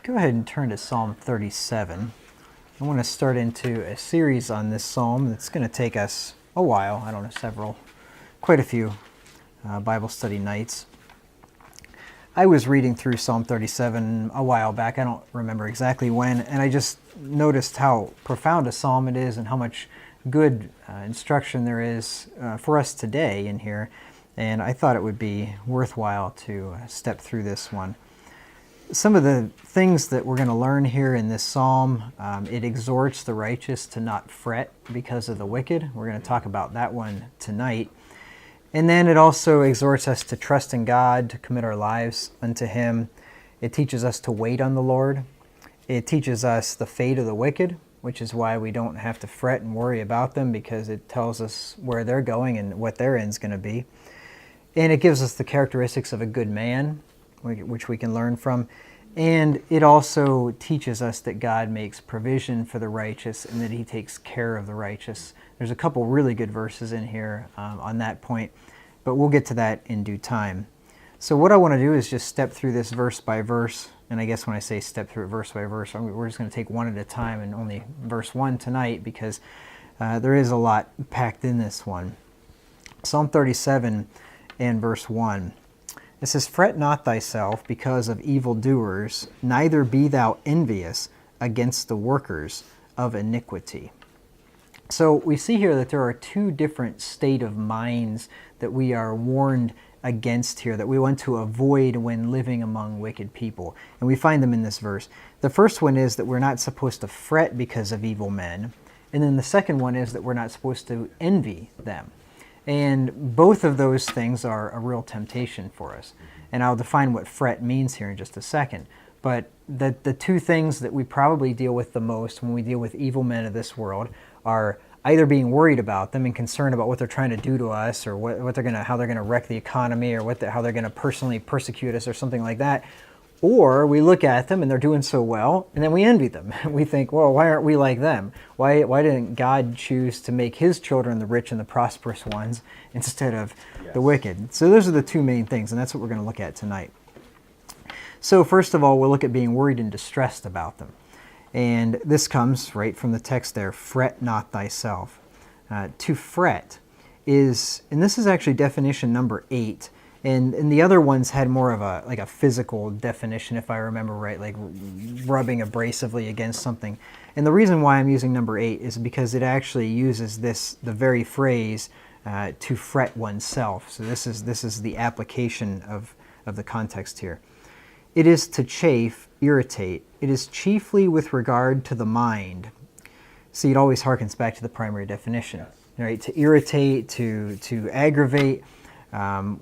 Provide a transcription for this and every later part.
Go ahead and turn to Psalm 37. I want to start into a series on this psalm that's going to take us a while. I don't know, quite a few Bible study nights. I was reading through Psalm 37 a while back. I don't remember exactly when, and I just noticed how profound a psalm it is and how much good instruction there is for us today in here. And I thought it would be worthwhile to step through this one. Some of the things that we're going to learn here in this psalm, it exhorts the righteous to not fret because of the wicked. We're going to talk about that one tonight. And then it also exhorts us to trust in God, to commit our lives unto Him. It teaches us to wait on the Lord. It teaches us the fate of the wicked, which is why we don't have to fret and worry about them, because it tells us where they're going and what their end's going to be. And it gives us the characteristics of a good man, which we can learn from. And it also teaches us that God makes provision for the righteous and that He takes care of the righteous. There's a couple really good verses in here on that point, but we'll get to that in due time. So what I want to do is just step through this verse by verse. And I guess when I say step through it verse by verse, we're just going to take one at a time and only verse 1 tonight, because there is a lot packed in this one. Psalm 37 and verse 1. It says, "Fret not thyself because of evildoers, neither be thou envious against the workers of iniquity." So we see here that there are two different state of minds that we are warned against here, that we want to avoid when living among wicked people. And we find them in this verse. The first one is that we're not supposed to fret because of evil men. And then the second one is that we're not supposed to envy them. And both of those things are a real temptation for us. And I'll define what fret means here in just a second. But the two things that we probably deal with the most when we deal with evil men of this world are either being worried about them and concerned about what they're trying to do to us, or how they're gonna wreck the economy, or how they're gonna personally persecute us, or something like that. Or we look at them and they're doing so well, and then we envy them. We think, well, why aren't we like them? Why didn't God choose to make His children the rich and the prosperous ones instead of the wicked? So those are the two main things, and that's what we're going to look at tonight. So first of all, we'll look at being worried and distressed about them. And this comes right from the text there, "Fret not thyself." To fret is, and this is actually definition number 8, and the other ones had more of a physical definition, if I remember right, like rubbing abrasively against something. And the reason why I'm using number 8 is because it actually uses the very phrase to fret oneself. So this is the application of the context here. It is to chafe, irritate. It is chiefly with regard to the mind. See, it always harkens back to the primary definition, right? To irritate, to aggravate.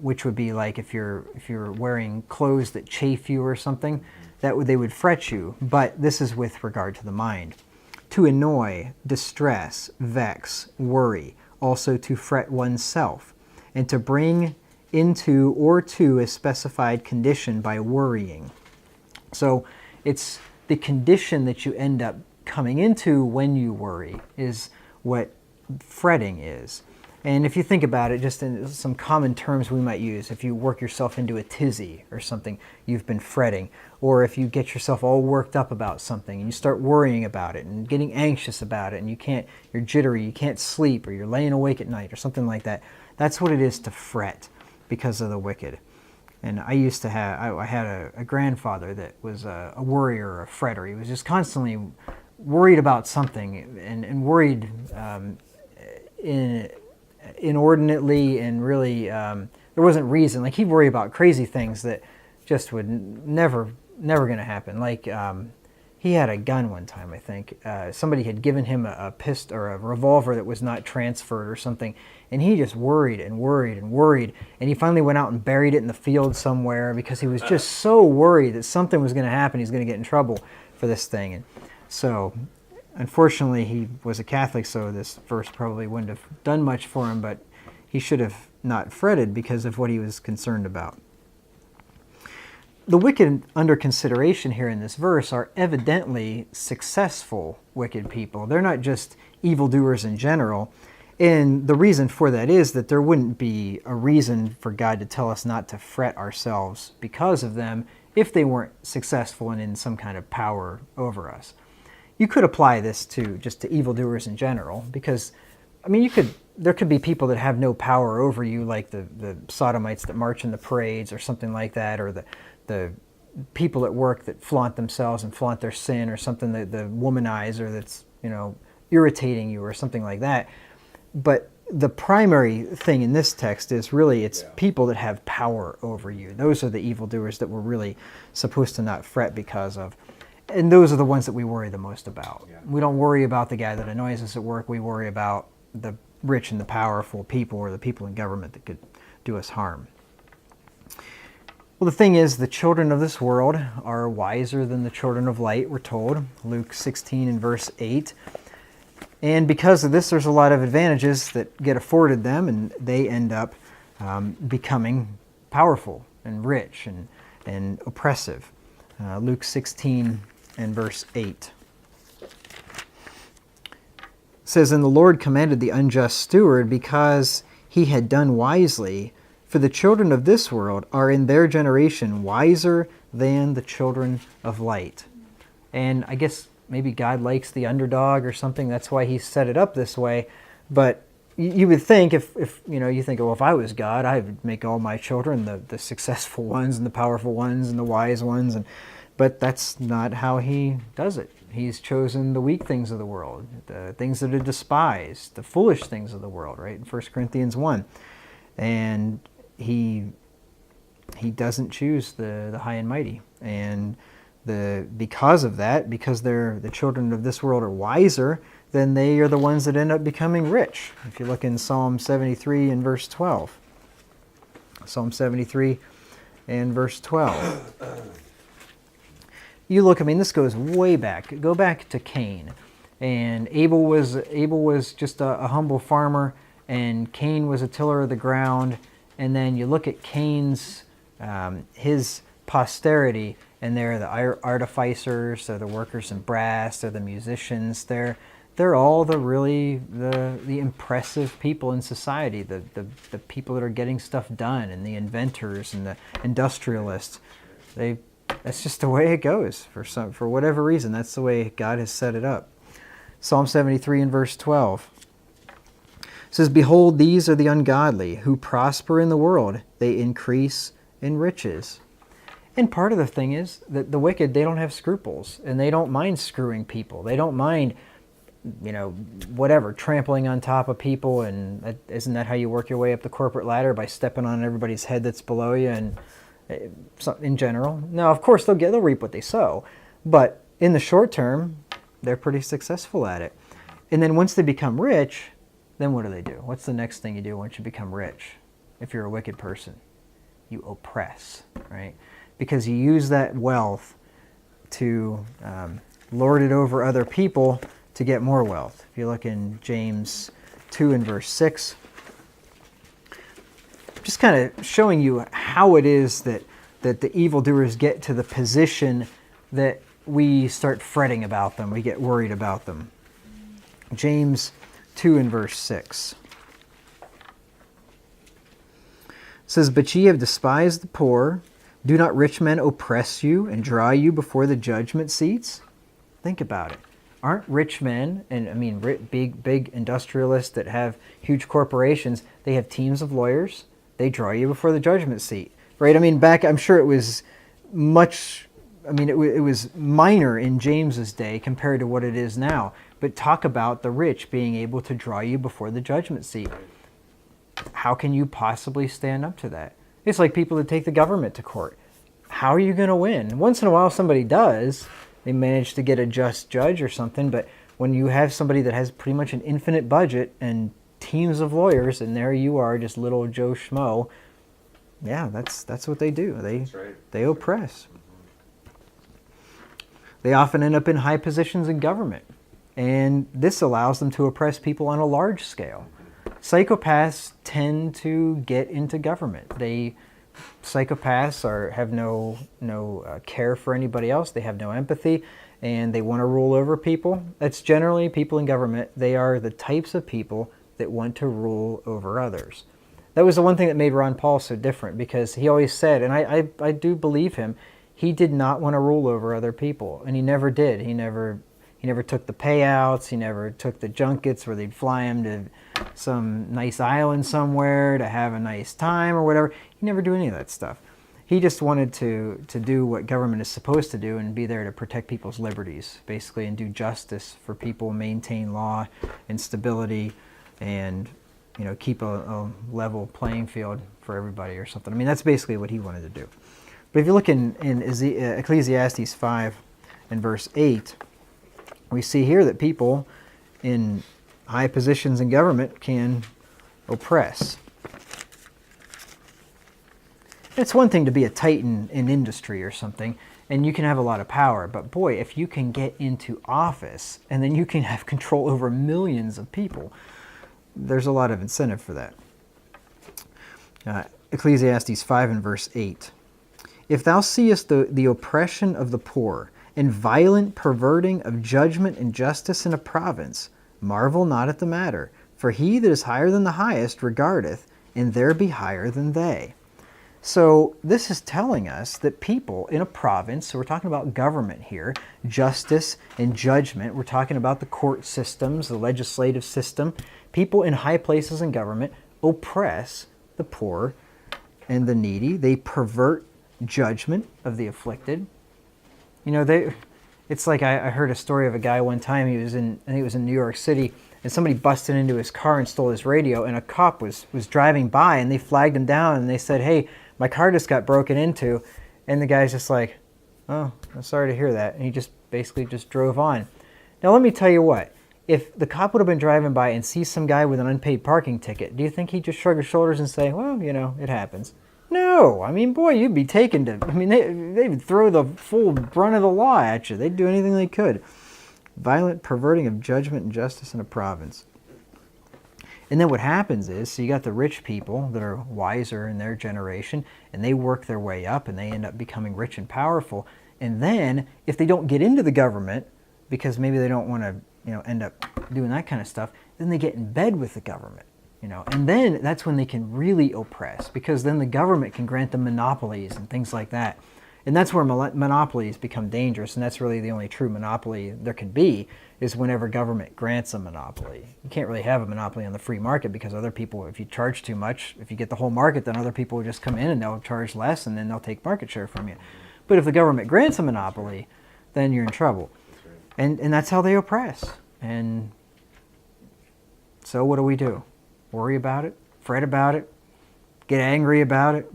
Which would be like if you're wearing clothes that chafe you or something, they would fret you. But this is with regard to the mind. To annoy, distress, vex, worry. Also to fret oneself, and to bring into or to a specified condition by worrying. So it's the condition that you end up coming into when you worry is what fretting is. And if you think about it, just in some common terms we might use, if you work yourself into a tizzy or something, you've been fretting. Or if you get yourself all worked up about something and you start worrying about it and getting anxious about it, and you're jittery, you can't sleep, or you're laying awake at night or something like that. That's what it is to fret because of the wicked. And I used to I had a grandfather that was a worrier or a fretter. He was just constantly worried about something and worried inordinately, and really there wasn't reason. Like, he'd worry about crazy things that just would never going to happen. Like he had a gun one time, I think. Somebody had given him a pistol or a revolver that was not transferred or something, and he just worried and worried and worried, and he finally went out and buried it in the field somewhere because he was just so worried that something was going to happen. He's going to get in trouble for this thing. And so unfortunately, he was a Catholic, so this verse probably wouldn't have done much for him, but he should have not fretted because of what he was concerned about. The wicked under consideration here in this verse are evidently successful wicked people. They're not just evildoers in general. And the reason for that is that there wouldn't be a reason for God to tell us not to fret ourselves because of them if they weren't successful and in some kind of power over us. You could apply this to just to evildoers in general, because, I mean, there could be people that have no power over you, like the sodomites that march in the parades or something like that, or the people at work that flaunt themselves and flaunt their sin, or something, the womanizer that's, irritating you or something like that. But the primary thing in this text is really it's people that have power over you. Those are the evildoers that we're really supposed to not fret because of. And those are the ones that we worry the most about. Yeah. We don't worry about the guy that annoys us at work. We worry about the rich and the powerful people, or the people in government that could do us harm. Well, the thing is, the children of this world are wiser than the children of light, we're told. Luke 16 and verse 8. And because of this, there's a lot of advantages that get afforded them, and they end up becoming powerful and rich and oppressive. Luke 16 and verse 8 says, "And the Lord commended the unjust steward because he had done wisely, for the children of this world are in their generation wiser than the children of light." And I guess maybe God likes the underdog or something. That's why he set it up this way. But you would think if you think, well, if I was God, I would make all my children the successful ones and the powerful ones and the wise ones. But that's not how he does it. He's chosen the weak things of the world, the things that are despised, the foolish things of the world, right? In 1 Corinthians 1. And he doesn't choose the high and mighty. And because of that, because the children of this world are wiser, then they are the ones that end up becoming rich. If you look in Psalm 73 and verse 12. Psalm 73 and verse 12. You look, this goes way back. Go back to Cain. And Abel was just a humble farmer, and Cain was a tiller of the ground. And then you look at Cain's, his posterity, and they're the artificers, they're the workers in brass, they're the musicians, they're all the impressive people in society, the people that are getting stuff done, and the inventors and the industrialists. That's just the way it goes for whatever reason. That's the way God has set it up. Psalm 73 and verse 12 says, "Behold, these are the ungodly who prosper in the world; they increase in riches." And part of the thing is that the wicked, they don't have scruples, and they don't mind screwing people. They don't mind, trampling on top of people. And isn't that how you work your way up the corporate ladder, by stepping on everybody's head that's below you? And in general, now of course they'll reap what they sow, but in the short term, they're pretty successful at it. And then once they become rich, then what do? What's the next thing you do once you become rich? If you're a wicked person, you oppress, right? Because you use that wealth to lord it over other people to get more wealth. If you look in James 2 and verse 6, just kind of showing you how it is that the evildoers get to the position that we start fretting about them, we get worried about them. James 2 and verse 6 says, "But ye have despised the poor. Do not rich men oppress you and draw you before the judgment seats?" Think about it. Aren't rich men, and big industrialists that have huge corporations, they have teams of lawyers, they draw you before the judgment seat, right? I'm sure it was much, it was minor in James's day compared to what it is now. But talk about the rich being able to draw you before the judgment seat. How can you possibly stand up to that? It's like people that take the government to court. How are you going to win? Once in a while somebody does. They manage to get a just judge or something. But when you have somebody that has pretty much an infinite budget and teams of lawyers, and there you are, just little Joe Schmo, yeah, that's what they do. They oppress. They often end up in high positions in government. And this allows them to oppress people on a large scale. Psychopaths tend to get into government. Psychopaths have no care for anybody else. They have no empathy, and they want to rule over people. That's generally people in government. They are the types of people that want to rule over others. That was the one thing that made Ron Paul so different, because he always said, and I do believe him, He did not want to rule over other people, and he never did. He never took the payouts. He never took the junkets where they'd fly him to some nice island somewhere to have a nice time or whatever. He never do any of that stuff. He just wanted to do what government is supposed to do and be there to protect people's liberties, basically, and do justice for people, maintain law and stability, and keep a level playing field for everybody or something. I mean, that's basically what he wanted to do. But if you look in Ecclesiastes 5 and verse 8, we see here that people in high positions in government can oppress. It's one thing to be a titan in industry or something, and you can have a lot of power. But boy, if you can get into office and then you can have control over millions of people, there's a lot of incentive for that. Ecclesiastes 5 and verse 8. If thou seest the oppression of the poor, and violent perverting of judgment and justice in a province, marvel not at the matter, for he that is higher than the highest regardeth, and there be higher than they. So this is telling us that people in a province, so we're talking about government here, justice and judgment, we're talking about the court systems, the legislative system, people in high places in government oppress the poor and the needy. They pervert judgment of the afflicted. It's like I heard a story of a guy one time. I think it was in New York City, and somebody busted into his car and stole his radio, and a cop was driving by, and they flagged him down, and they said, "Hey, my car just got broken into," and the guy's just like, "Oh, I'm sorry to hear that," and he just basically just drove on. Now let me tell you what, if the cop would have been driving by and sees some guy with an unpaid parking ticket, do you think he'd just shrug his shoulders and say, "Well, it happens"? No, I mean, boy, you'd be taken to, they would throw the full brunt of the law at you. They'd do anything they could. Violent perverting of judgment and justice in a province. And then what happens is, so you got the rich people that are wiser in their generation, and they work their way up, and they end up becoming rich and powerful. And then, if they don't get into the government, because maybe they don't want to, end up doing that kind of stuff, then they get in bed with the government. And then that's when they can really oppress, because then the government can grant them monopolies and things like that. And that's where monopolies become dangerous, and that's really the only true monopoly there can be, is whenever government grants a monopoly. You can't really have a monopoly on the free market, because other people, if you charge too much, if you get the whole market, then other people will just come in and they'll charge less, and then they'll take market share from you. But if the government grants a monopoly, then you're in trouble. And that's how they oppress. And so what do? Worry about it, fret about it, get angry about it,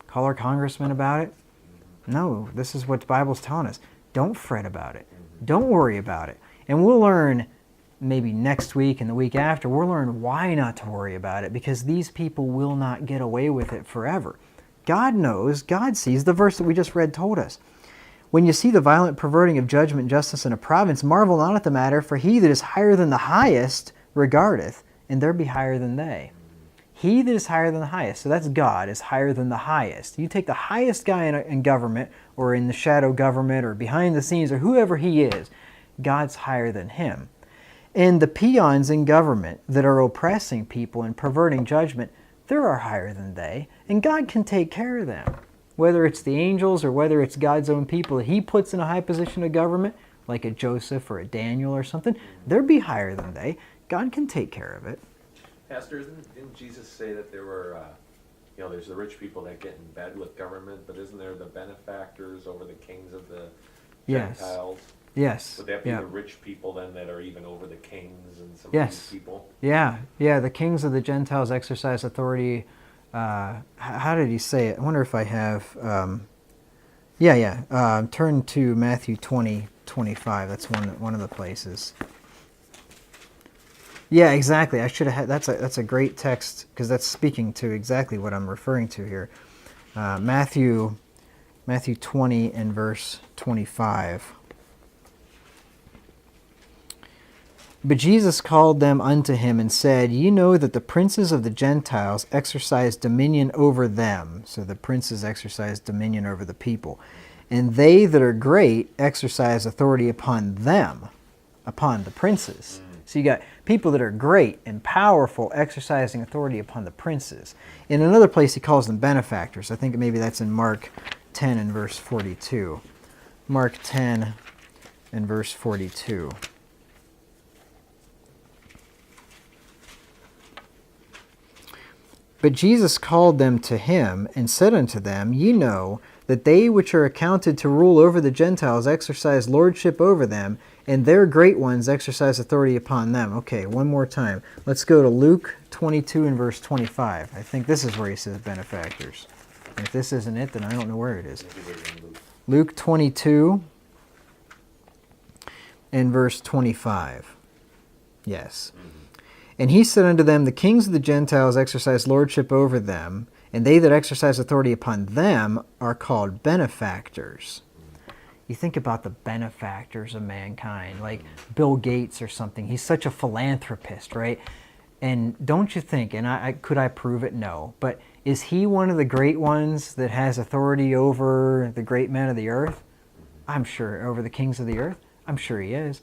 call our congressman about it? No, this is what the Bible's telling us. Don't fret about it. Don't worry about it. And we'll learn maybe next week and the week after, we'll learn why not to worry about it, because these people will not get away with it forever. God knows, God sees. The verse that we just read told us. When you see the violent perverting of judgment and justice in a province, marvel not at the matter, for he that is higher than the highest regardeth, and there be higher than they. He that is higher than the highest, so that's God, is higher than the highest. You take the highest guy in government, or in the shadow government, or behind the scenes, or whoever he is, God's higher than him. And the peons in government that are oppressing people and perverting judgment, they are higher than they, and God can take care of them. Whether it's the angels or whether it's God's own people that he puts in a high position of government, like a Joseph or a Daniel or something, they'll be higher than they. God can take care of it. Pastor, didn't Jesus say that there were, there's the rich people that get in bed with government, but isn't there the benefactors over the kings of the Gentiles? Yes. Would that be the rich people then that are even over the kings and some of Yes. these people? Yeah. The kings of the Gentiles exercise authority. How did he say it? I wonder if I have. Turn to Matthew 20:25. That's one of the places. Yeah, exactly. I should have had. That's a great text, because that's speaking to exactly what I'm referring to here. Matthew 20 and verse 25. But Jesus called them unto him and said, Ye know that the princes of the Gentiles exercise dominion over them. So the princes exercise dominion over the people. And they that are great exercise authority upon them, upon the princes. So you got people that are great and powerful exercising authority upon the princes. In another place he calls them benefactors. I think maybe that's in Mark 10 and verse 42. Mark 10 and verse 42. But Jesus called them to him, and said unto them, Ye know that they which are accounted to rule over the Gentiles exercise lordship over them, and their great ones exercise authority upon them. Okay, one more time. Let's go to Luke 22 and verse 25. I think this is where he says benefactors. If this isn't it, then I don't know where it is. Luke 22 and verse 25. Yes. And he said unto them, The kings of the Gentiles exercise lordship over them, and they that exercise authority upon them are called benefactors. You think about the benefactors of mankind, like Bill Gates or something. He's such a philanthropist, right? And don't you think, and could I prove it? No. But is he one of the great ones that has authority over the great men of the earth? I'm sure. Over the kings of the earth? I'm sure he is.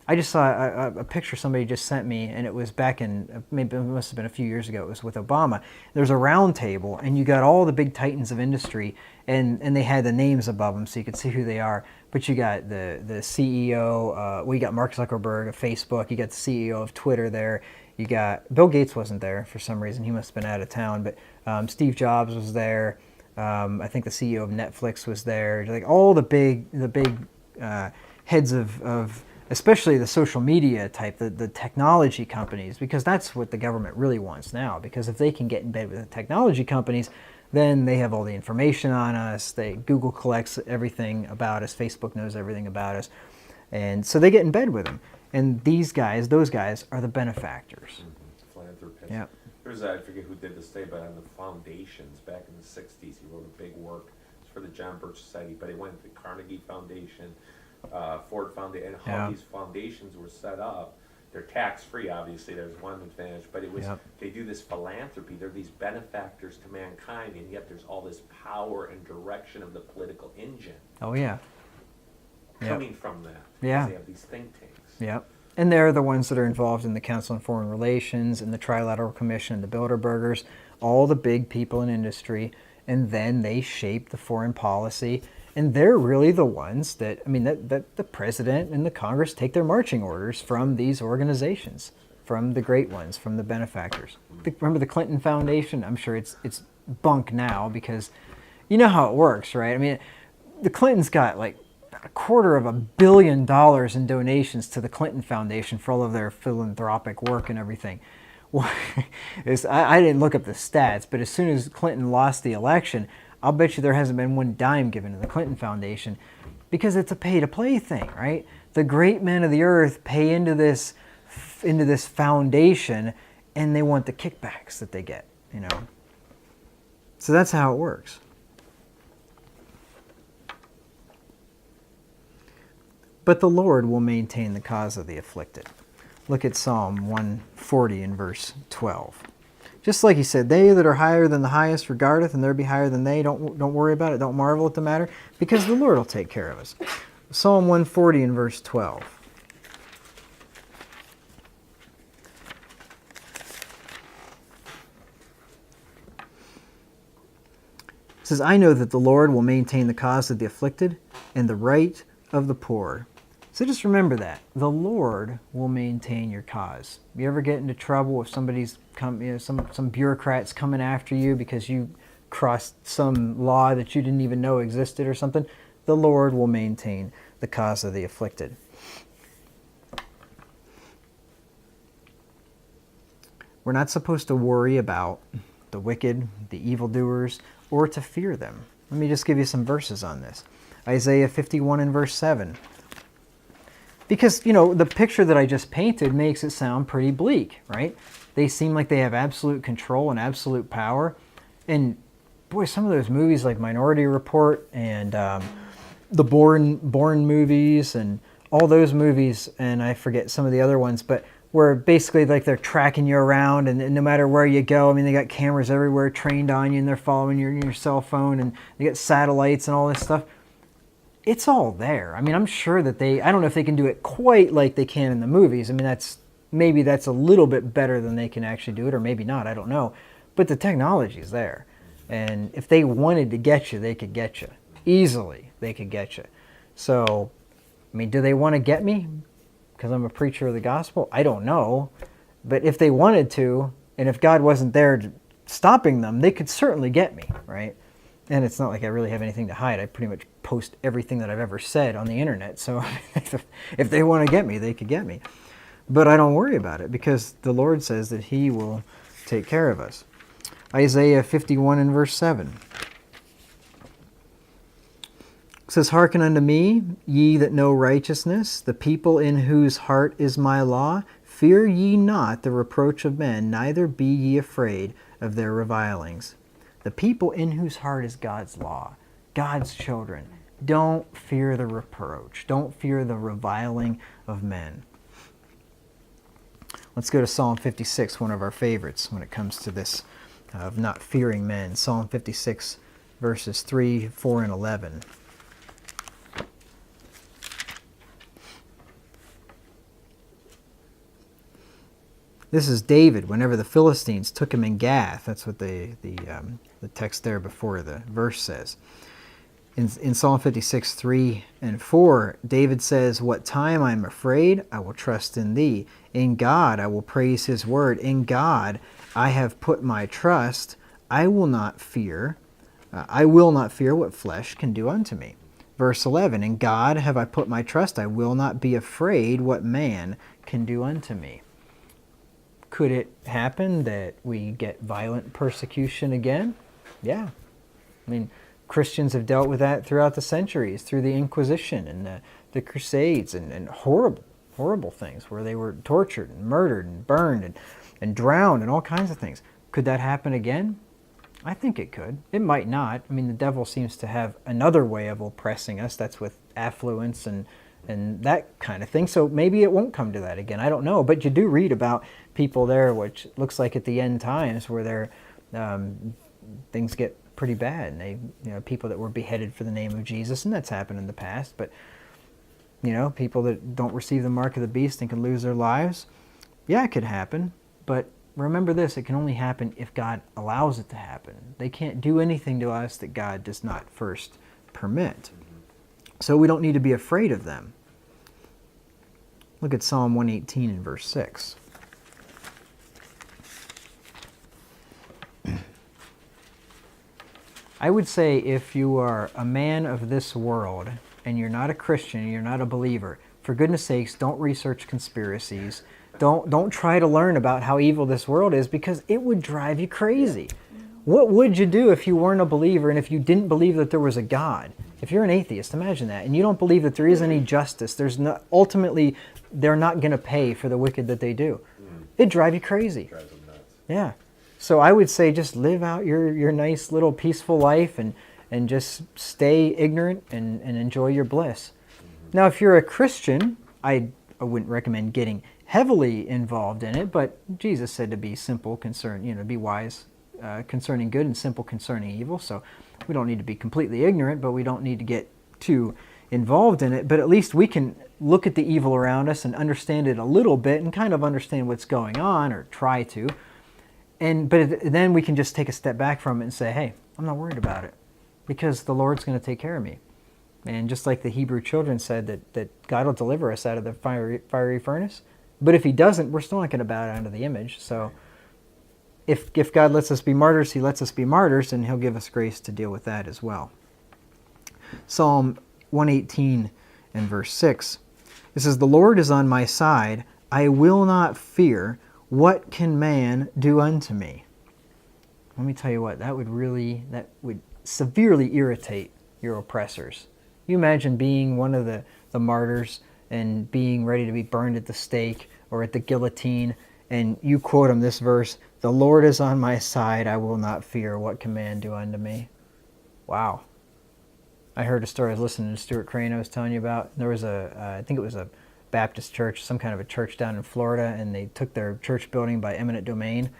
I just saw a picture somebody just sent me, and it was back in, maybe it must have been a few years ago. It was with Obama. There's a round table, and you got all the big titans of industry, and they had the names above them so you could see who they are. But you got the CEO, you got Mark Zuckerberg of Facebook, you got the CEO of Twitter there, you got, Bill Gates wasn't there for some reason, he must have been out of town, but Steve Jobs was there, I think the CEO of Netflix was there, like all the big heads of especially the social media type, the technology companies, because that's what the government really wants now. Because if they can get in bed with the technology companies, then they have all the information on us. Google collects everything about us. Facebook knows everything about us. And so they get in bed with them. And those guys are the benefactors. Philanthropists. Yep. There's, I forget who did this study, but on the foundations back in the 60s, he wrote a big work. It's for the John Birch Society, but he went to the Carnegie Foundation, Ford Foundation, and how these foundations were set up. They're tax-free, obviously. There's one advantage, but it was they do this philanthropy. They're these benefactors to mankind, and yet there's all this power and direction of the political engine. Oh yeah. Coming from that. Yeah. They have these think tanks. Yep. And they're the ones that are involved in the Council on Foreign Relations and the Trilateral Commission and the Bilderbergers, all the big people in industry, and then they shape the foreign policy. And they're really the ones that the president and the Congress take their marching orders from these organizations, from the great ones, from the benefactors. Remember the Clinton Foundation? I'm sure it's bunk now because you know how it works, right? I mean, the Clintons got like $250 million in donations to the Clinton Foundation for all of their philanthropic work and everything. Well, I didn't look up the stats, but as soon as Clinton lost the election, I'll bet you there hasn't been one dime given to the Clinton Foundation because it's a pay-to-play thing, right? The great men of the earth pay into this foundation, and they want the kickbacks that they get, you know. So that's how it works. But the Lord will maintain the cause of the afflicted. Look at Psalm 140 in verse 12. Just like he said, they that are higher than the highest regardeth, and there be higher than they. Don't worry about it. Don't marvel at the matter, because the Lord will take care of us. Psalm 140 in verse 12. It says, I know that the Lord will maintain the cause of the afflicted and the right of the poor. So just remember that. The Lord will maintain your cause. You ever get into trouble if somebody's some bureaucrat's coming after you because you crossed some law that you didn't even know existed or something? The Lord will maintain the cause of the afflicted. We're not supposed to worry about the wicked, the evildoers, or to fear them. Let me just give you some verses on this. Isaiah 51 and verse 7. Because, the picture that I just painted makes it sound pretty bleak, right? They seem like they have absolute control and absolute power. And, boy, some of those movies like Minority Report and the Bourne movies and all those movies, and I forget some of the other ones, but where basically like they're tracking you around and no matter where you go, they got cameras everywhere trained on you and they're following your cell phone and they got satellites and all this stuff. It's all there. I'm sure that I don't know if they can do it quite like they can in the movies. Maybe that's a little bit better than they can actually do it, or maybe not, I don't know. But the technology is there. And if they wanted to get you, they could get you. Easily, they could get you. So, I mean, do they want to get me because I'm a preacher of the gospel? I don't know. But if they wanted to, and if God wasn't there stopping them, they could certainly get me, right? And it's not like I really have anything to hide. I pretty much post everything that I've ever said on the internet. So if they want to get me, they could get me. But I don't worry about it because the Lord says that He will take care of us. Isaiah 51 and verse 7. It says, "Hearken unto me, ye that know righteousness, the people in whose heart is my law. Fear ye not the reproach of men, neither be ye afraid of their revilings." The people in whose heart is God's law, God's children. Don't fear the reproach. Don't fear the reviling of men. Let's go to Psalm 56, one of our favorites when it comes to this of not fearing men. Psalm 56, verses 3, 4, and 11. This is David whenever the Philistines took him in Gath. That's what the text there before the verse says. In Psalm 56, 3 and 4, David says, "What time I am afraid, I will trust in thee. In God I will praise his word. In God I have put my trust. I will not fear. I will not fear what flesh can do unto me." Verse 11, "In God have I put my trust. I will not be afraid what man can do unto me." Could it happen that we get violent persecution again? Yeah. I mean, Christians have dealt with that throughout the centuries, through the Inquisition and the Crusades and horrible, horrible things where they were tortured and murdered and burned and drowned and all kinds of things. Could that happen again? I think it could. It might not. I mean, the devil seems to have another way of oppressing us. That's with affluence and that kind of thing. So maybe it won't come to that again. I don't know. But you do read about people there, which looks like at the end times where things get pretty bad. And they, people that were beheaded for the name of Jesus, and that's happened in the past. But, people that don't receive the mark of the beast and can lose their lives, yeah, it could happen. But remember this, it can only happen if God allows it to happen. They can't do anything to us that God does not first permit. So we don't need to be afraid of them. Look at Psalm 118 and verse 6. I would say if you are a man of this world and you're not a Christian, you're not a believer, for goodness sakes, don't research conspiracies. Don't try to learn about how evil this world is because it would drive you crazy. What would you do if you weren't a believer and if you didn't believe that there was a God? If you're an atheist, imagine that, and you don't believe that there is any justice, ultimately, they're not going to pay for the wicked that they do. It'd drive you crazy. Drives them nuts. Yeah. So I would say just live out your nice little peaceful life and just stay ignorant and enjoy your bliss. Now, if you're a Christian, I wouldn't recommend getting heavily involved in it, but Jesus said to be simple, be wise concerning good and simple concerning evil. So we don't need to be completely ignorant, but we don't need to get too involved in it. But at least we can look at the evil around us and understand it a little bit and kind of understand what's going on, or try to. But then we can just take a step back from it and say, hey, I'm not worried about it because the Lord's going to take care of me. And just like the Hebrew children said that God will deliver us out of the fiery furnace. But if he doesn't, we're still not going to bow down to the image. So if God lets us be martyrs, he lets us be martyrs, and he'll give us grace to deal with that as well. Psalm 118 and verse 6. It says, "The Lord is on my side. I will not fear. What can man do unto me?" Let me tell you what, that would severely irritate your oppressors. You imagine being one of the martyrs and being ready to be burned at the stake or at the guillotine, and you quote them this verse, "The Lord is on my side, I will not fear. What can man do unto me?" Wow. I heard a story, I was listening to Stuart Crane I was telling you about. There was I think it was a Baptist church, some kind of a church down in Florida, and they took their church building by eminent domain,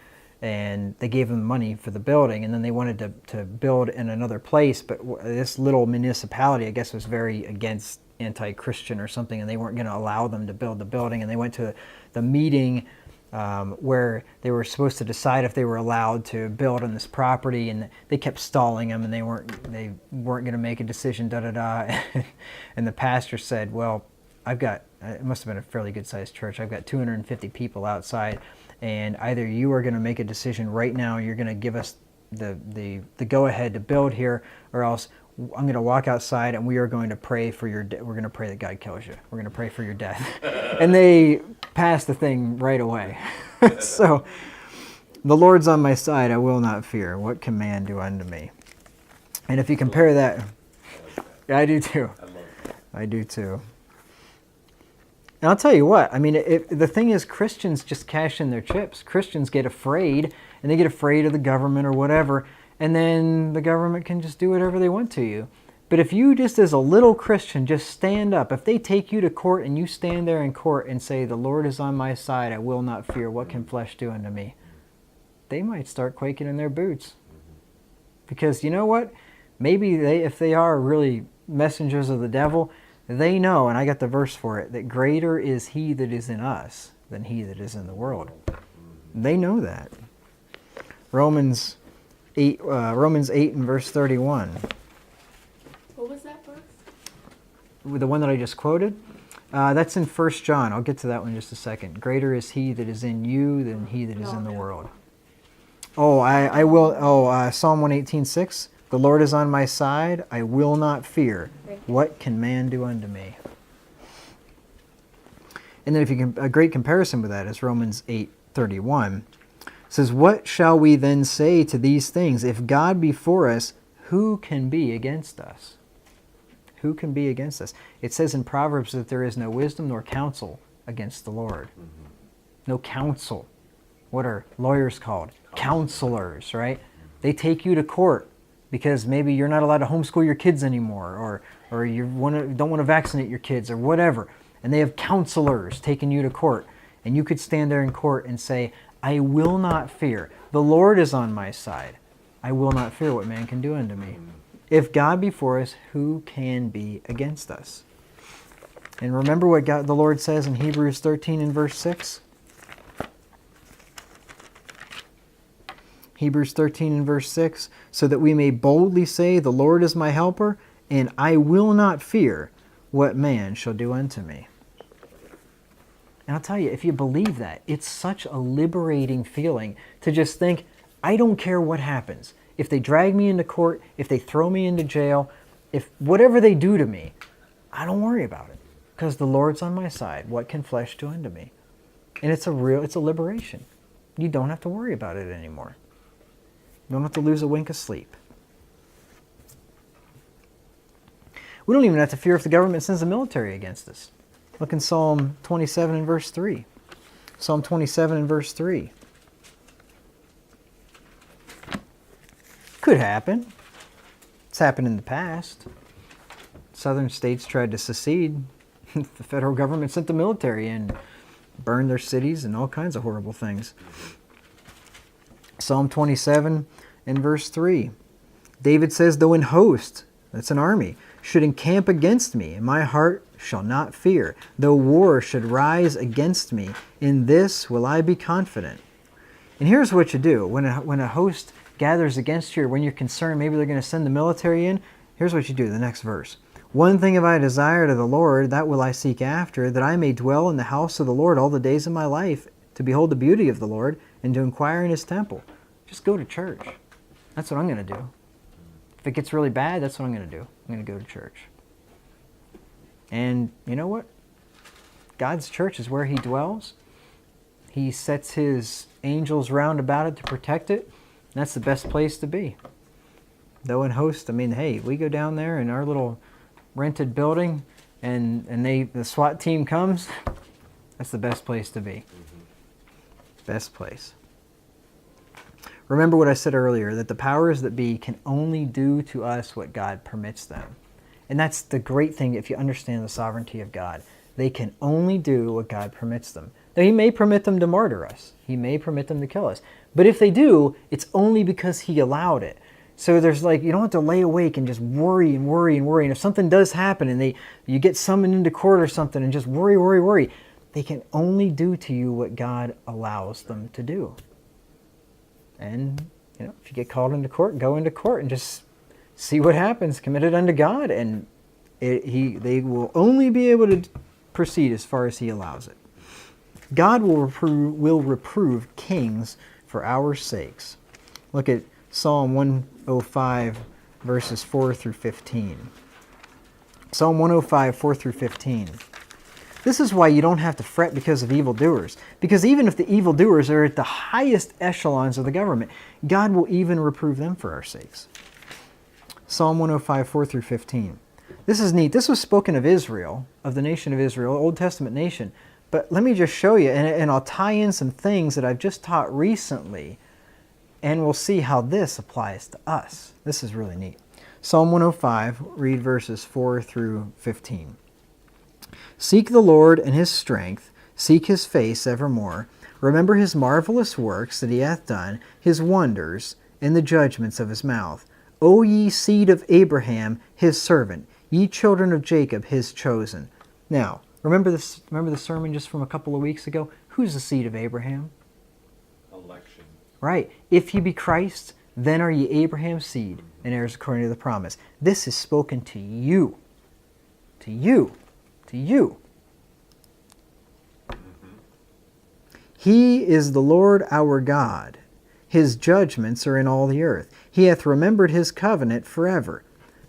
and they gave them money for the building, and then they wanted to build in another place, but this little municipality, I guess, was very against anti-Christian or something, and they weren't going to allow them to build the building, and they went to the meeting where they were supposed to decide if they were allowed to build on this property, and they kept stalling them, and they weren't going to make a decision. And the pastor said, "Well, it must have been a fairly good sized church. I've got 250 people outside, and either you are going to make a decision right now, you're going to give us the go ahead to build here, or else I'm going to walk outside and we are going to pray for we're going to pray that God kills you. We're going to pray for your death." And they passed the thing right away. So, the Lord's on my side, I will not fear. What can man do unto me? And if you compare that, I do too. I do too. And I'll tell you what, I mean, the thing is, Christians just cash in their chips. Christians get afraid, and they get afraid of the government or whatever, and then the government can just do whatever they want to you. But if you just as a little Christian just stand up, if they take you to court and you stand there in court and say, "The Lord is on my side, I will not fear, what can flesh do unto me?" They might start quaking in their boots. Because you know what? Maybe if they are really messengers of the devil, they know, and I got the verse for it, that greater is he that is in us than he that is in the world. They know that. Romans 8 and verse 31. What was that verse? The one that I just quoted? That's in 1 John. I'll get to that one in just a second. Greater is he that is in you than he that is in the world. Oh, I will. Psalm 118:6. The Lord is on my side. I will not fear. What can man do unto me? And then a great comparison with that is Romans 8:31. It says, "What shall we then say to these things? If God be for us, who can be against us?" Who can be against us? It says in Proverbs that there is no wisdom nor counsel against the Lord. No counsel. What are lawyers called? Counselors, right? They take you to court because maybe you're not allowed to homeschool your kids anymore, or you don't want to vaccinate your kids, or whatever. And they have counselors taking you to court. And you could stand there in court and say, "I will not fear. The Lord is on my side. I will not fear what man can do unto me." If God be for us, who can be against us? And remember what the Lord says in Hebrews 13 and verse 6? Hebrews 13 and verse 6, "So that we may boldly say, the Lord is my helper, and I will not fear what man shall do unto me." And I'll tell you, if you believe that, it's such a liberating feeling to just think, I don't care what happens. If they drag me into court, if they throw me into jail, if whatever they do to me, I don't worry about it. Because the Lord's on my side. What can flesh do unto me? And it's a liberation. You don't have to worry about it anymore. You don't have to lose a wink of sleep. We don't even have to fear if the government sends the military against us. Look in Psalm 27 and verse 3. Psalm 27 and verse 3. Could happen. It's happened in the past. Southern states tried to secede. The federal government sent the military in, burned their cities, and all kinds of horrible things. Psalm 27 and verse 3. David says, "Though an host," that's an army, "should encamp against me, my heart shall not fear. Though war should rise against me, in this will I be confident." And here's what you do. When a host gathers against you, or when you're concerned maybe they're going to send the military in, here's what you do, the next verse. "One thing have I desired of the Lord, that will I seek after, that I may dwell in the house of the Lord all the days of my life, to behold the beauty of the Lord, and to inquire in his temple." Just go to church. That's what I'm going to do. If it gets really bad, that's what I'm going to do. I'm going to go to church. And you know what? God's church is where he dwells. He sets his angels round about it to protect it. That's the best place to be. Though in host, I mean, hey, we go down there in our little rented building, and the SWAT team comes. That's the best place to be. Best place. Remember what I said earlier, that the powers that be can only do to us what God permits them. And that's the great thing if you understand the sovereignty of God. They can only do what God permits them. Now, he may permit them to martyr us. He may permit them to kill us. But if they do, it's only because he allowed it. So there's you don't have to lay awake and just worry and worry and worry. And if something does happen and you get summoned into court or something and just worry, They can only do to you what God allows them to do. And, if you get called into court, go into court and just see what happens. Commit it unto God, and they will only be able to proceed as far as He allows it. God will reprove kings for our sakes. Look at Psalm 105, verses 4 through 15. Psalm 105, 4 through 15. This is why you don't have to fret because of evildoers. Because even if the evildoers are at the highest echelons of the government, God will even reprove them for our sakes. Psalm 105, 4 through 15. This is neat. This was spoken of Israel, of the nation of Israel, Old Testament nation. But let me just show you, and I'll tie in some things that I've just taught recently, and we'll see how this applies to us. This is really neat. Psalm 105, read verses 4 through 15. Seek the Lord and His strength, seek His face evermore. Remember His marvelous works that He hath done, His wonders, and the judgments of His mouth. O ye seed of Abraham, His servant, ye children of Jacob, His chosen. Now, remember the sermon just from a couple of weeks ago? Who's the seed of Abraham? Election. Right. If ye be Christ, then are ye Abraham's seed, and heirs according to the promise. This is spoken to you. To you. To you. He is the Lord our God. His judgments are in all the earth. He hath remembered His covenant forever.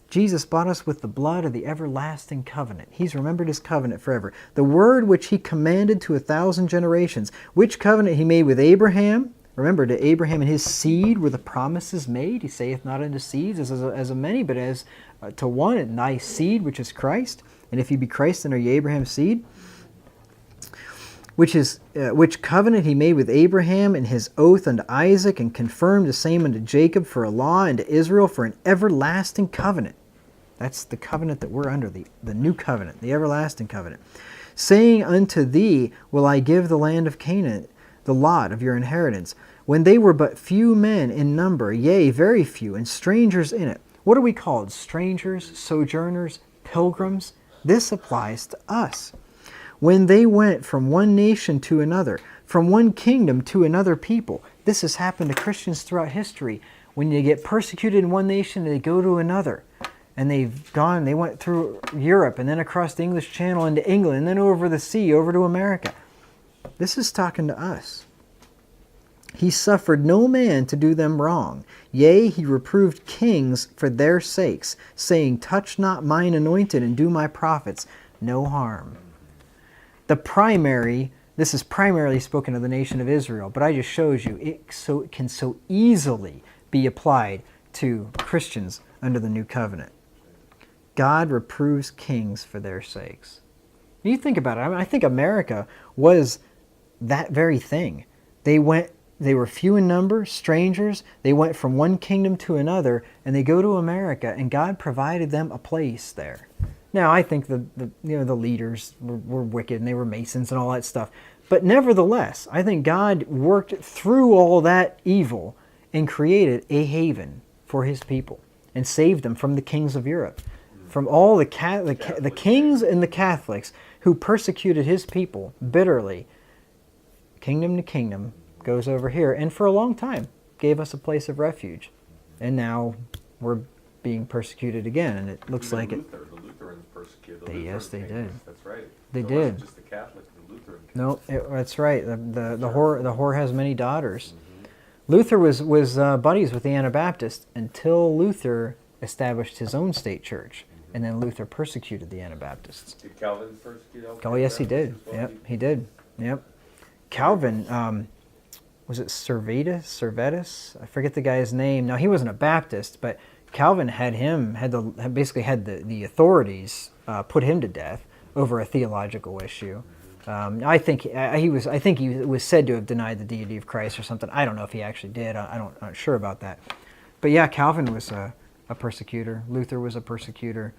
Jesus bought us with the blood of the everlasting covenant. He's remembered His covenant forever. The word which He commanded to 1,000 generations, which covenant He made with Abraham. Remember, to Abraham and his seed were the promises made. He saith not unto seeds as of many, but as to one, and thy seed, which is Christ. And if ye be Christ, then are ye Abraham's seed. Which covenant He made with Abraham, and His oath unto Isaac, and confirmed the same unto Jacob for a law, and to Israel for an everlasting covenant. That's the covenant that we're under, the new covenant, the everlasting covenant. Saying, unto thee will I give the land of Canaan, the lot of your inheritance, when they were but few men in number, yea, very few, and strangers in it. What are we called? Strangers, sojourners, pilgrims? This applies to us. When they went from one nation to another, from one kingdom to another people. This has happened to Christians throughout history. When they get persecuted in one nation, they go to another. And they went through Europe, and then across the English Channel into England, and then over the sea, over to America. This is talking to us. He suffered no man to do them wrong. Yea, He reproved kings for their sakes, saying, touch not mine anointed, and do my prophets no harm. This is primarily spoken of the nation of Israel, but I just showed you it can so easily be applied to Christians under the new covenant. God reproves kings for their sakes. You think about it. I think America was that very thing. They were few in number, strangers. They went from one kingdom to another, and they go to America, and God provided them a place there. Now, I think the leaders were wicked, and they were Masons and all that stuff. But nevertheless, I think God worked through all that evil and created a haven for His people and saved them from the kings of Europe, from all the kings and the Catholics who persecuted His people bitterly. Kingdom to kingdom goes over here, and for a long time gave us a place of refuge. And now we're being persecuted again, and it looks like it. The Lutherans persecuted. Yes, they did. That's right. They So did. It wasn't just the Catholics, the Lutherans. No, that's right. The whore has many daughters. Luther was buddies with the Anabaptists until Luther established his own state church, and then Luther persecuted the Anabaptists. Did Calvin persecute? Oh, yes, he did. Yep, he did. Yep. Calvin, was it Servetus? I forget the guy's name. Now, he wasn't a Baptist, but Calvin had the authorities put him to death over a theological issue. I think he was said to have denied the deity of Christ or something. I don't know if he actually did. I'm not sure about that. But yeah, Calvin was a persecutor. Luther was a persecutor.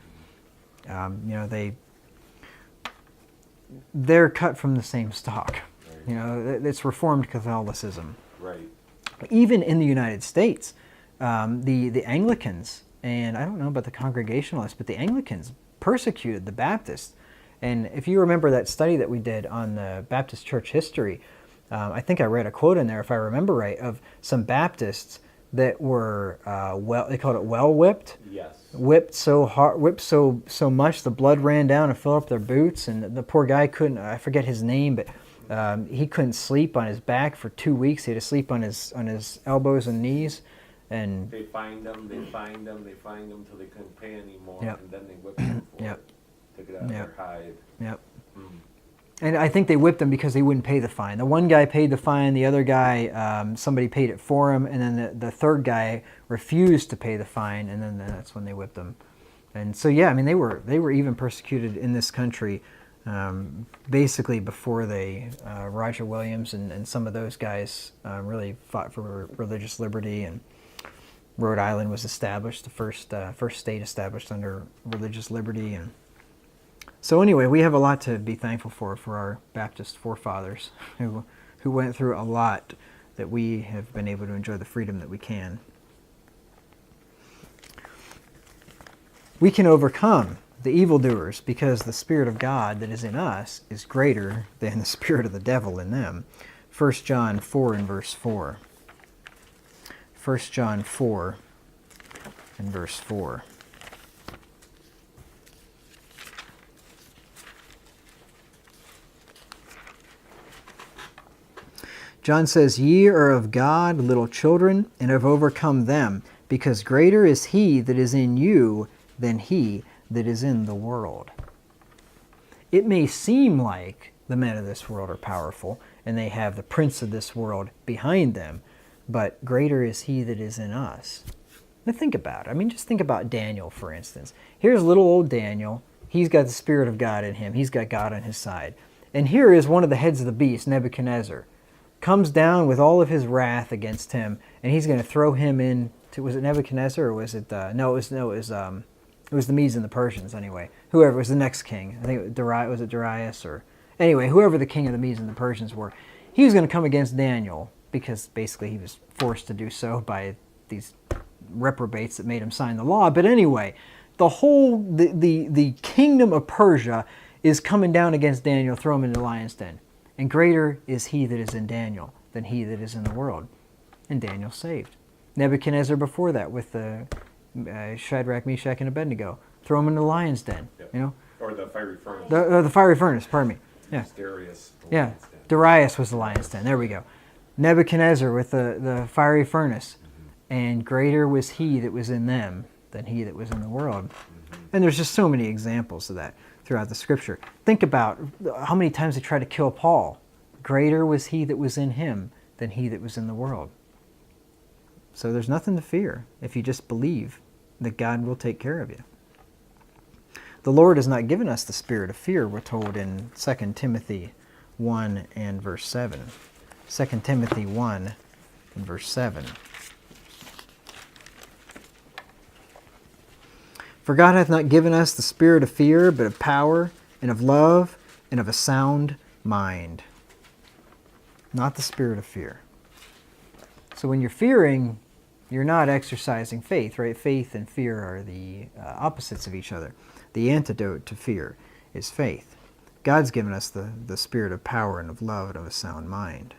They're cut from the same stock. It's Reformed Catholicism. Right. Even in the United States, the Anglicans, and I don't know about the Congregationalists, but the Anglicans persecuted the Baptists. And if you remember that study that we did on the Baptist church history, I think I read a quote in there, if I remember right, of some Baptists that were, they called it well whipped. Yes. Whipped so hard, whipped so much the blood ran down and filled up their boots, and the poor guy couldn't. I forget his name, but he couldn't sleep on his back for 2 weeks. He had to sleep on his elbows and knees, and They fined them till they couldn't pay anymore, Yep. and then they whipped them for Yep. it. Took it out of Yep. their hide. yep. Mm. And I think they whipped him because they wouldn't pay the fine. The one guy paid the fine, the other guy, somebody paid it for him, and then the third guy refused to pay the fine, and then that's when they whipped him. And so, yeah, I mean, they were even persecuted in this country, basically before Roger Williams and some of those guys really fought for religious liberty, and Rhode Island was established, the first state established under religious liberty. And so anyway, we have a lot to be thankful for our Baptist forefathers who went through a lot, that we have been able to enjoy the freedom that we can. We can overcome the evildoers because the Spirit of God that is in us is greater than the spirit of the devil in them. 1 John 4 and verse 4. 1 John 4 and verse 4. John says, "Ye are of God, little children, and have overcome them, because greater is he that is in you than he that is in the world." It may seem like the men of this world are powerful, and they have the prince of this world behind them, but greater is he that is in us. Now think about it. I mean, just think about Daniel, for instance. Here's little old Daniel. He's got the Spirit of God in him. He's got God on his side. And here is one of the heads of the beast, Nebuchadnezzar, comes down with all of his wrath against him, and he's going to throw him into, was it Nebuchadnezzar, or was it, it was the Medes and the Persians anyway. Whoever was the next king. I think was it Darius, or anyway, whoever the king of the Medes and the Persians were. He was going to come against Daniel, because basically he was forced to do so by these reprobates that made him sign the law. But anyway, the kingdom of Persia is coming down against Daniel, throw him into the lion's den. And greater is he that is in Daniel than he that is in the world. And Daniel's saved. Nebuchadnezzar before that with the Shadrach, Meshach, and Abednego. Throw him in the lion's den. Yep. You know? Or the fiery furnace. The fiery furnace, pardon me. Yeah. Darius. Yeah. Darius was the lion's den. There we go. Nebuchadnezzar with the fiery furnace. Mm-hmm. And greater was he that was in them than he that was in the world. Mm-hmm. And there's just so many examples of that throughout the scripture. Think about how many times they tried to kill Paul. Greater was he that was in him than he that was in the world. So there's nothing to fear if you just believe that God will take care of you. The Lord has not given us the spirit of fear, we're told in 2 Timothy 1 and verse 7. 2 Timothy 1 and verse 7. "For God hath not given us the spirit of fear, but of power, and of love, and of a sound mind." Not the spirit of fear. So when you're fearing, you're not exercising faith, right? Faith and fear are the opposites of each other. The antidote to fear is faith. God's given us the spirit of power and of love and of a sound mind.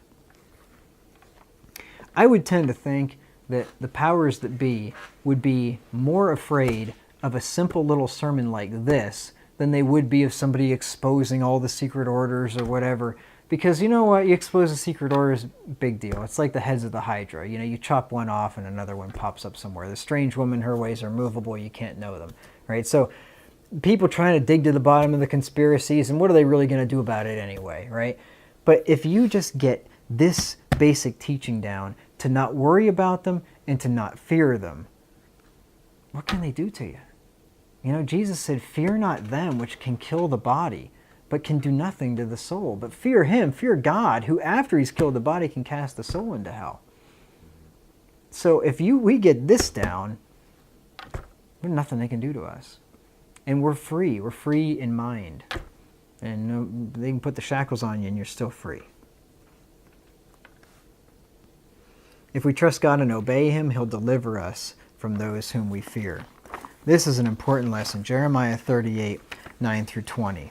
I would tend to think that the powers that be would be more afraid of a simple little sermon like this than they would be of somebody exposing all the secret orders or whatever. Because you know what? You expose the secret orders, big deal. It's like the heads of the Hydra. You know, you chop one off and another one pops up somewhere. The strange woman, her ways are movable. You can't know them, right? So people trying to dig to the bottom of the conspiracies, and what are they really going to do about it anyway, right? But if you just get this basic teaching down, to not worry about them and to not fear them, what can they do to you? You know, Jesus said, "Fear not them which can kill the body, but can do nothing to the soul. But fear him, fear God, who after he's killed the body can cast the soul into hell." So if we get this down, there's nothing they can do to us. And we're free. We're free in mind. And they can put the shackles on you and you're still free. If we trust God and obey him, he'll deliver us from those whom we fear. This is an important lesson. Jeremiah 38, 9 through 20.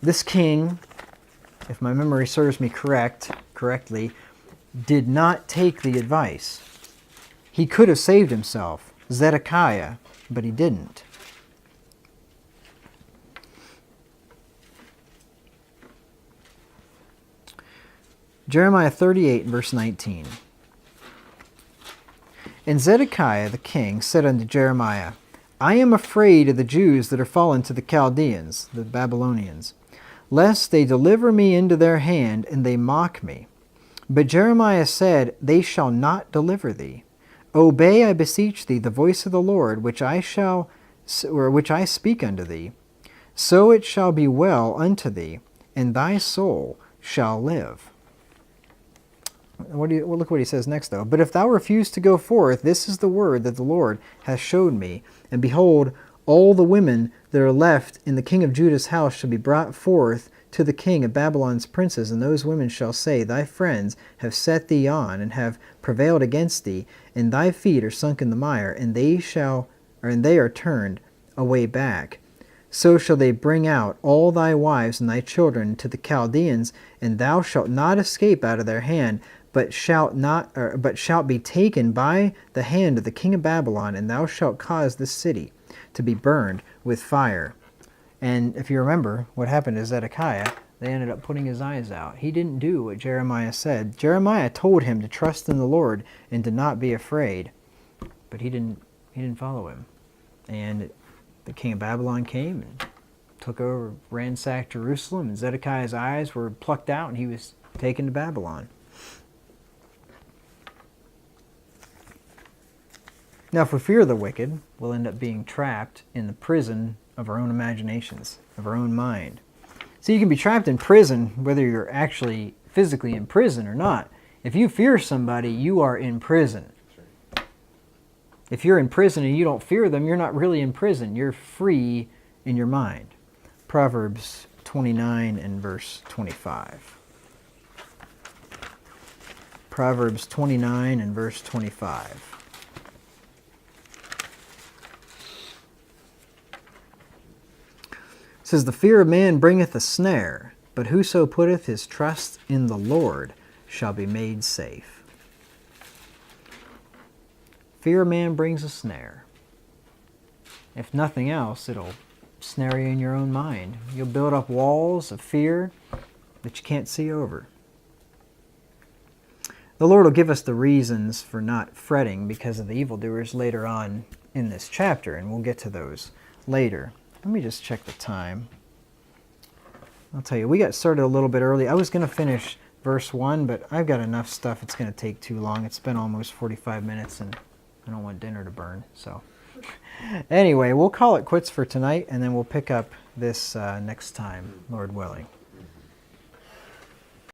this king, if my memory serves me correctly, did not take the advice. He could have saved himself, Zedekiah, but he didn't. Jeremiah 38, verse 19. And Zedekiah the king said unto Jeremiah, I am afraid of the Jews that are fallen to the Chaldeans, the Babylonians, lest they deliver me into their hand, and they mock me. But Jeremiah said, They shall not deliver thee. Obey, I beseech thee, the voice of the Lord, which I speak unto thee. So it shall be well unto thee, and thy soul shall live. Look what he says next, though. But if thou refuse to go forth, this is the word that the Lord hath showed me. And behold, all the women that are left in the king of Judah's house shall be brought forth to the king of Babylon's princes, and those women shall say, Thy friends have set thee on, and have prevailed against thee, and thy feet are sunk in the mire, and they are turned away back. So shall they bring out all thy wives and thy children to the Chaldeans, and thou shalt not escape out of their hand, but shalt be taken by the hand of the king of Babylon, and thou shalt cause this city to be burned with fire. And if you remember what happened to Zedekiah, they ended up putting his eyes out. He didn't do what Jeremiah said. Jeremiah told him to trust in the Lord and to not be afraid, but he didn't follow him. And the king of Babylon came and took over, ransacked Jerusalem, and Zedekiah's eyes were plucked out, and he was taken to Babylon. Now, if we fear the wicked, we'll end up being trapped in the prison of our own imaginations, of our own mind. So you can be trapped in prison whether you're actually physically in prison or not. If you fear somebody, you are in prison. If you're in prison and you don't fear them, you're not really in prison. You're free in your mind. Proverbs 29 and verse 25. Proverbs 29 and verse 25. It says, The fear of man bringeth a snare, but whoso putteth his trust in the Lord shall be made safe. Fear of man brings a snare. If nothing else, it'll snare you in your own mind. You'll build up walls of fear that you can't see over. The Lord will give us the reasons for not fretting because of the evildoers later on in this chapter, and we'll get to those later. Let me just check the time. I'll tell you, we got started a little bit early. I was going to finish verse 1, but I've got enough stuff. It's going to take too long. It's been almost 45 minutes, and I don't want dinner to burn. So anyway, we'll call it quits for tonight, and then we'll pick up this next time, Lord willing.